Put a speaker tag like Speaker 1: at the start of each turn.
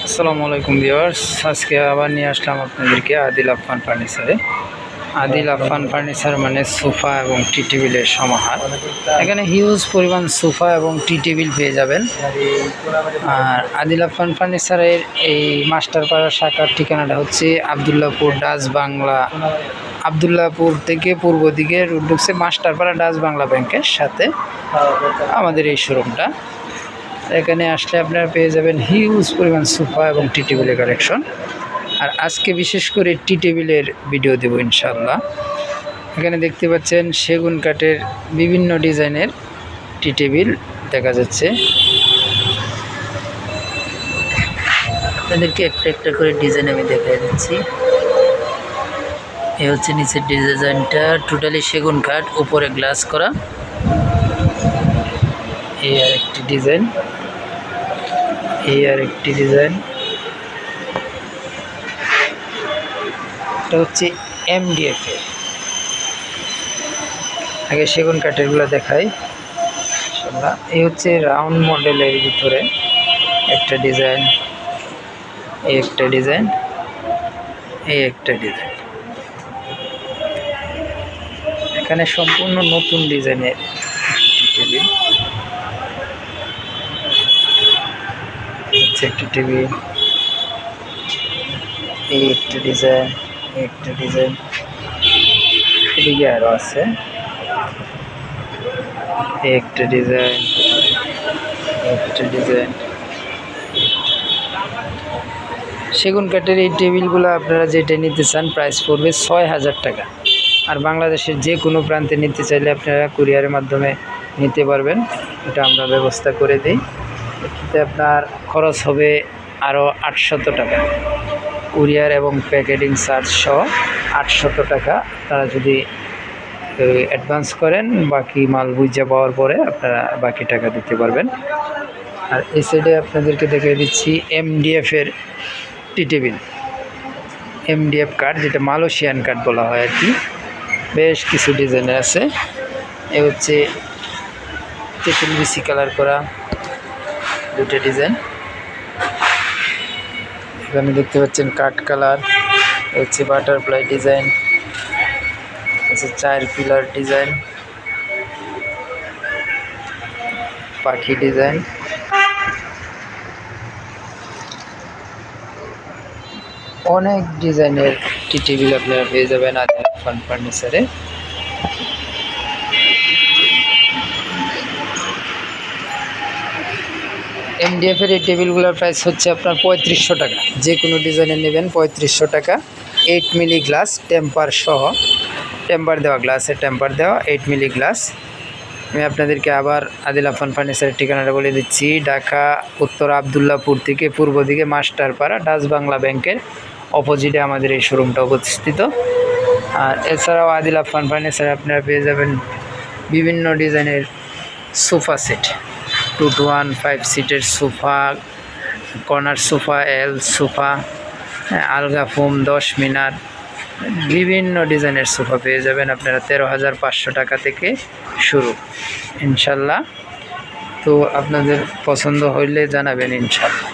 Speaker 1: আসসালামু আলাইকুম ভিউয়ার্স, আজকে আবার নিয়ে আসলাম আপনাদেরকে আদিল আফফান ফার্নিচারে। আদিল আফফান ফার্নিচার মানে সোফা এবং টি টেবিলের সমাহার। এখানে হিউজ পরিমাণ সোফা এবং টি টেবিল পেয়ে যাবেন। আর আদিল আফফান ফার্নিচারের এই মাস্টারপাড়া শাখার ঠিকানাটা হচ্ছে আবদুল্লাহপুর ডাচ বাংলা, আবদুল্লাহপুর থেকে পূর্ব দিকে রোড ঢুকছে মাস্টারপাড়া ডাচ বাংলা ব্যাংকের সাথে আমাদের এই শোরুমটা। এখানে আসলে আপনারা পেয়ে যাবেন হিউজ পরিমাণ সোফা এবং টি টেবিলের কালেকশন। আর আজকে বিশেষ করে টি টেবিলের ভিডিও দেব ইনশাআল্লাহ। এখানে দেখতে পাচ্ছেন সেগুন কাঠের বিভিন্ন ডিজাইনের টি টেবিল দেখা যাচ্ছে। আপনাদেরকে একটা একটা করে ডিজাইন আমি দেখাই দিচ্ছি। এই হচ্ছে নিচের ডিজাইনটা, টোটালি সেগুন কাঠ, উপরে গ্লাস করা। এই আর একটি ডিজাইন, এই আর একটি ডিজাইন। এটা হচ্ছে এমডিএফ এর। আগে সেগুন কাঠেরগুলো দেখাই। এই হচ্ছে রাউন্ড মডেলের ভিতরে একটা ডিজাইন, এই একটা ডিজাইন, এই একটা ডিজাইন। এখানে সম্পূর্ণ নতুন ডিজাইনের টেবিল, একটি টেবিল, এই একটা ডিজাইন, একটা ডিজাইন, এদিকে আরো আছে, একটা ডিজাইন, একটা ডিজাইন। সেগুন কাঠের এই টেবিলগুলো আপনারা যেটা নিতে চান প্রাইস পড়বে ৬,০০০ টাকা। আর বাংলাদেশের যে কোনো প্রান্তে নিতে চাইলে আপনারা কুরিয়ারের মাধ্যমে নিতে পারবেন, এটা আমরা ব্যবস্থা করে দিই। এতে আপনার খরচ হবে আরও ৮০০ টাকা, কুরিয়ার এবং প্যাকেটিং চার্জ সহ ৮০০ টাকা আপনারা যদি অ্যাডভান্স করেন। বাকি মাল বুঝে পাওয়ার পরে আপনারা বাকি টাকা দিতে পারবেন। আর এই সাইডে আপনাদেরকে দেখিয়ে দিচ্ছি এমডিএফ এর টি টেবিল, এমডিএফ কাঠ, যেটা মালয়েশিয়ান কাঠ বলা হয় আর কি। বেশ কিছু ডিজাইনের আছে। এ হচ্ছে তেঁতুল বিসি কালার করা দুটো ডিজাইন। এখানে দেখতে পাচ্ছেন কাঠ কালার, হচ্ছে বাটারফ্লাই ডিজাইন, হচ্ছে 4 পিলার ডিজাইন, পাখি ডিজাইন। অনেক ডিজাইনের টি টেবিল আপনারা পেয়ে যাবেন আদিল আফফান ফার্নিচারে। এমডিএফ এর এই টেবিলগুলোর প্রাইস হচ্ছে আপনার ৩৫০০ টাকা। যে কোনো ডিজাইনের নেবেন ৩৫০০ টাকা। 8 মিলি গ্লাস টেম্পার সহ, টেম্পার দেওয়া গ্লাসে, টেম্পার দেওয়া 8 মিলি গ্লাস। আমি আপনাদেরকে আবার আদিল আফফান ফার্নিচারের ঠিকানাটা বলে দিচ্ছি। ঢাকা উত্তর আবদুল্লাহপুর থেকে পূর্ব দিকে মাস্টারপাড়া ডাচ বাংলা ব্যাংকের অপোজিটে আমাদের এই শোরুমটা অবস্থিত। আর এছাড়াও আদিল আফফান ফার্নিচারে আপনারা পেয়ে যাবেন বিভিন্ন ডিজাইনের সোফা সেট, 2 to 1 5 সিটের সোফা, কর্নার সোফা, এল সোফা, আলগা ফোম, 10 মিনার, বিভিন্ন ডিজাইনের সোফা পেয়ে যাবেন আপনারা ১৩,৫০০ টাকা থেকে শুরু ইনশাল্লাহ। তো আপনাদের পছন্দ হইলে জানাবেন ইনশাল্লাহ।